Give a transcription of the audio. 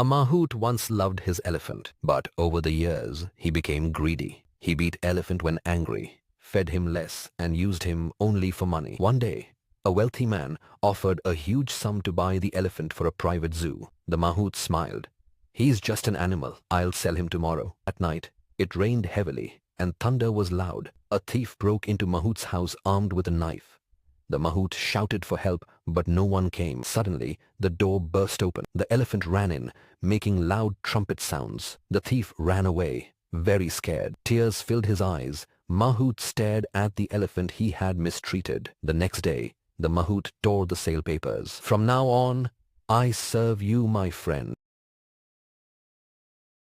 A Mahout once loved his elephant, but over the years he became greedy. He beat elephant when angry, fed him less, and used him only for money. One day, a wealthy man offered a huge sum to buy the elephant for a private zoo. The Mahout smiled. "He's just an animal. I'll sell him tomorrow." At night, it rained heavily and thunder was loud. A thief broke into Mahout's house armed with a knife. The Mahout shouted for help, but no one came. Suddenly, the door burst open. The elephant ran in, making loud trumpet sounds. The thief ran away, very scared. Tears filled his eyes. Mahout stared at the elephant he had mistreated. The next day, the Mahout tore the sale papers. "From now on, I serve you, my friend."